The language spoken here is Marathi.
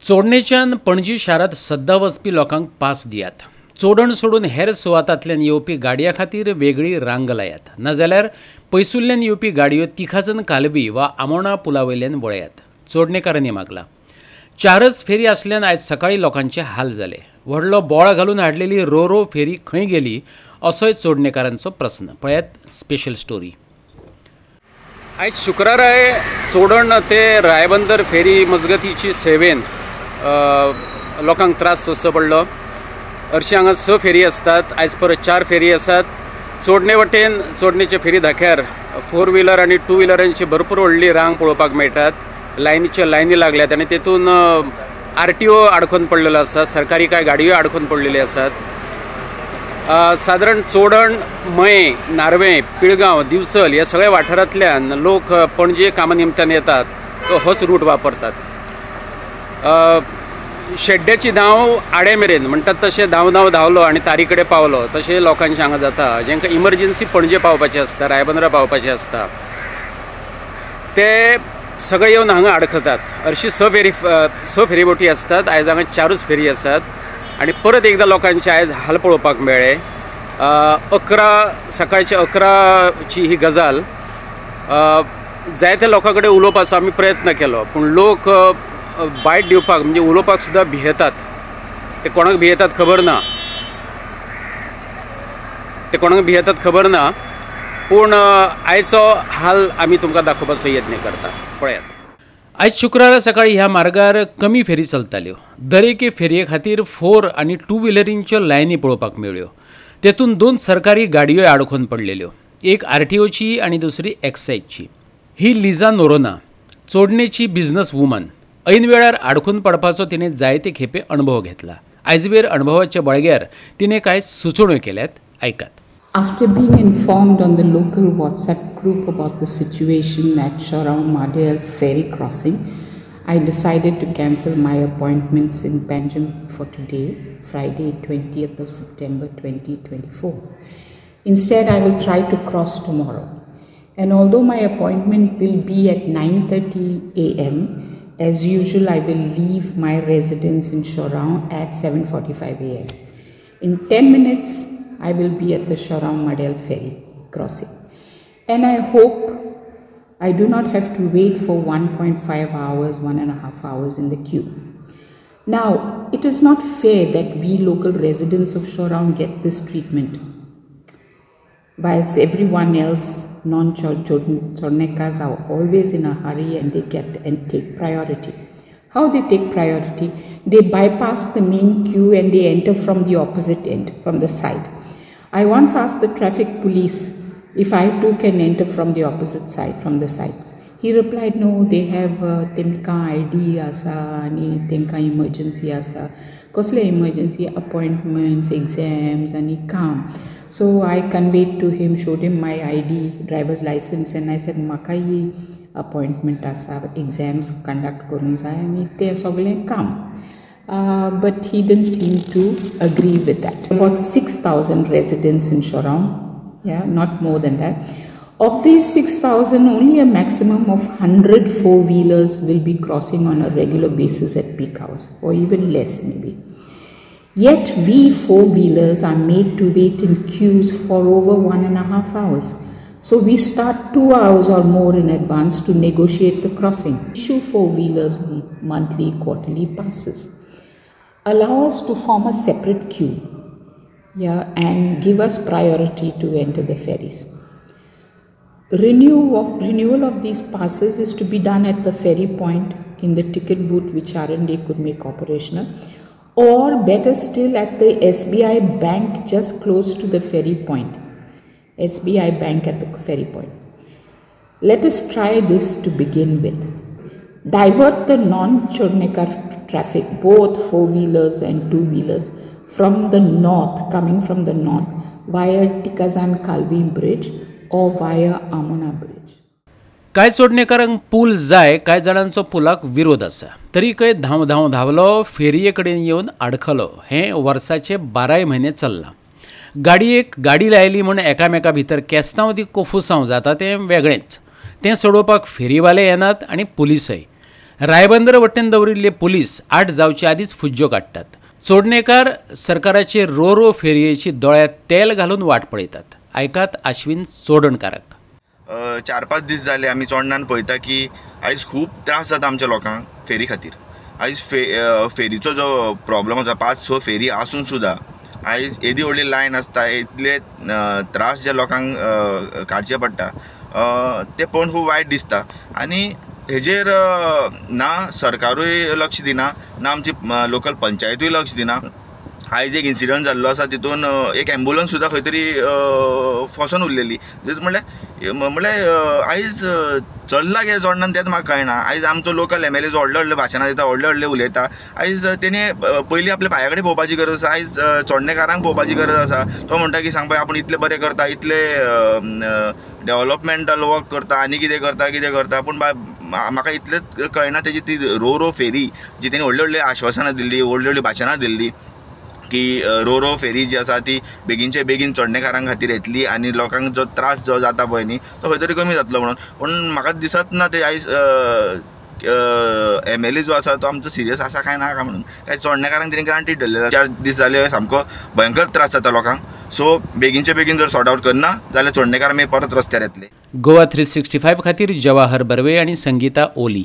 चोडणेच्यान पणजी शारांत सद्दां वचपी लोकांक पास दियात। चोडण सोडून हेर सुवातांतल्यान येवपी गाडयां खातीर वेगळी रांग लायात, नाजाल्यार पयसुल्ल्यान येवपी गाडयो तिखाजन कालवी वा आमोणा पुलावयल्यान वळयात। चोडणेकारांनी मागला। चारच फेरी आसल्यान आयज सकाळी लोकांचे हाल जाले। व्हडलो बोळ घालून हाडलेली रो फेरी खंय गेली असोय चोडणेकारांचो प्रस्न। पळयात स्पेशल स्टोरी। आयज शुक्राराय चोडण ते रायबंदर फेरी मजगतीची सेवेन लोकांक त्रास सोंसचो पडलो। हरशीं हांगा 6 फेरी आसतात, आयज परत 4 फेरी आसात। चोडणे वटेन चोडणेचे फेरी धाक्यार 4 व्हिलर आनी 2 व्हिलरांची भरपूर व्हडली रांग पळोवपाक मेळटात। लायनीचे लायनी लागल्यात आनी तेतून RTO आडकोन पडलेलो आसा, सरकारी कांय गाडयो आडकोन पडलेल्यो आसात। सादारण चोडण, मये, नार्वे, पिळगांव, दिवचल ह्या सगळ्या वाठारांतल्यान लोक पणजे कामा निमतान येतात, तो होच रूट वापरतात। शेड्ड्याची धांव आडे मेरेन म्हणटात तशें धांव धांवलो आनी तारी कडेन पावलो तशें लोकांचें हांगा जाता। जेंकां इमर्जन्सी पणजे पावपाचें आसता, रायबंदरा पावपाचें आसता, ते सगळे येवन हांगा आडखतात। हरशीं 6 फेरीबोटी आसतात, आयज हांगा 4च फेरी आसात आनी परत एकदां लोकांचे आयज हाल पळोवपाक मेळ्ळे। 11 सकाळचे 11ची ही गजाल। जायत्या लोकां कडेन उलोवपाचो आमी प्रयत्न केलो, पूण लोक बायट दिवपाक म्हणजे उलोवपाक सुद्दां भियेतात। ते कोणाक भियेतात खबर ना, पूण आयचो हाल आमी तुमकां दाखोवपाचो यत्न करता। पळयात। आयज शुक्रारा सकाळी ह्या मार्गार कमी फेरी चलताल्यो। दर एके फेरये खातीर 4 आनी 2 व्हिलरींच्यो लायनी पळोवपाक मेळ्ळ्यो। तेतून 2 सरकारी गाडयो आडखून पडलेल्यो, एक RTOची आनी दुसरी एक्सायजची। ही लिझा नोरोना, चोडणेची बिझनस वुमन। ऐन वेळार आडखून पडपाचो तिणें जायते खेपे अणभव घेतला। आयजवेर अणभवाच्या बळग्यार तिणें कांय सुचोवण्यो केल्यात, ऐकात। After being informed on the local WhatsApp group about the situation at Shorround-Madale ferry crossing, I decided to cancel my appointments in Panjim for today, Friday 20th of September 2024. Instead, I will try to cross tomorrow. And although my appointment will be at 9:30 a.m., as usual, I will leave my residence in Shorround at 7:45 a.m. In 10 minutes, I will be at the Shorround-Madale ferry crossing. And I hope I do not have to wait for 1.5 hours, 1.5 hours in the queue. Now, it is not fair that we local residents of Shorround get this treatment, whilst everyone else, non-Chornekas, are always in a hurry and they get and take priority. How they take priority? They bypass the main queue and they enter from the opposite end, from the side. I once asked the traffic police if I too can enter from the opposite side, from the side. He replied, no, they have temka ID asa ani temka emergency asa. कसले emergency appointments, exams ani काम. So I conveyed to him, showed him my ID, driver's license, and I said, म्हाका ही appointment asa, exams conduct करून जाय आणि ते सगळे काम. But he didn't seem to agree with that. About 6,000 residents in Shorround, not more than that. Of these 6,000, only a maximum of 100 four-wheelers will be crossing on a regular basis at peak hours, or even less maybe. Yet we four-wheelers are made to wait in queues for over 1.5 hours. So we start 2 hours or more in advance to negotiate the crossing. Issue four-wheelers monthly, quarterly passes. Allow us to form a separate queue, and give us priority to enter the ferries. Renewal of these passes is to be done at the ferry point in the ticket booth which R&D could make operational, or better still at the SBI bank just close to the ferry point. SBI bank at the ferry point. Let us try this to begin with. Divert the non-Chornekar traffic, both four-wheelers and two-wheelers, from the north, coming from the north, via Tikazan Kalvi Bridge or via Amona Bridge. कांय चोडणेकारांक पूल जाय, कांय जाणांचो पुलाक विरोध आसा। तरी खंय धांवलो फेरये कडेन येवन आडखलो। हें वर्साचे 12 म्हयने चल्लां। गाडी लायली म्हूण एकामेका भितर केस्तांव ती कोफुसांव जाता तें वेगळेंच। तें सोडोवपाक फेरीवाले येनात आनी पुलिसय। रायबंदर वटेन दवरिल्ले पुलीस 8 जावचे आदींच फुज्ज्यो काडटात. चोडणेकार सरकाराचे रो रो फेरयेची दोळ्यात तेल घालून वाट पळयतात. आयकात आश्विन चोडणकाराक. 4-5 दीस जाले आमी चोडणान पळयता की आयज खूब त्रास जाता आमच्या लोकांक फेरी खातीर. आयज फेरीचो जो प्रॉब्लम आसा 5-6 फेरी आसून सुद्दां आयज येदी व्हडली लायन आसता, इतले त्रास जे लोकांक काडचे पडटा ते पळोवन खूब वायट दिसता. आनी हेजेर ना सरकारूय लक्ष दिना, ना आमची लोकल पंचायतूय लक्ष दिना. आयज एक इन्सिडंट जाल्लो आसा, तितून एक एम्बुलन्स सुद्दां खंय तरी फसून उरलेली. म्हणल्यार आयज चल्ला गे चोडणान तेंच म्हाका कळना. आयज आमचो लोकल MLA जो व्हडले भाशणां दिता, व्हडले उलयता, आयज तेणी पयलीं आपल्या पांया कडेन पळोवपाची गरज आसा. आयज चोडणेकारांक पळोवपाची गरज आसा. तो म्हणटा की सांग पळय आपूण इतलें बरें करता, इतलें डेव्हलपमेंटल वर्क करता, आनी कितें करता, पूण म्हाका इतलेंच कळना तेजी ती रो फेरी जी तेणी व्हडली आश्वासनां दिल्ली, व्हडली भाशणां दिल्ली की रो फेरी जी आसा ती बेगीनचे बेगीन चोडणेकारांक खातीर येतली आनी लोकांक जो त्रास जो जाता पळय न्ही तो खंय तरी कमी जातलो म्हणून. पूण म्हाका दिसत ना ते आयज MLA जो आसा तो आमचो सिरियस आसा काय ना काय म्हणून. काय चोडणेकारांक तेणी ग्रांटीड धरलेले 4 दीस जाले सामको भयंकर त्रास जाता लोकांक. सो बेगीनचे बेगीन जर सॉर्ट आवट करना जाल्यार चोडणेकार मागीर परत रस्त्यार येतले. गोवा 365 खातीर जवाहर बर्वे आनी संगीता ओली.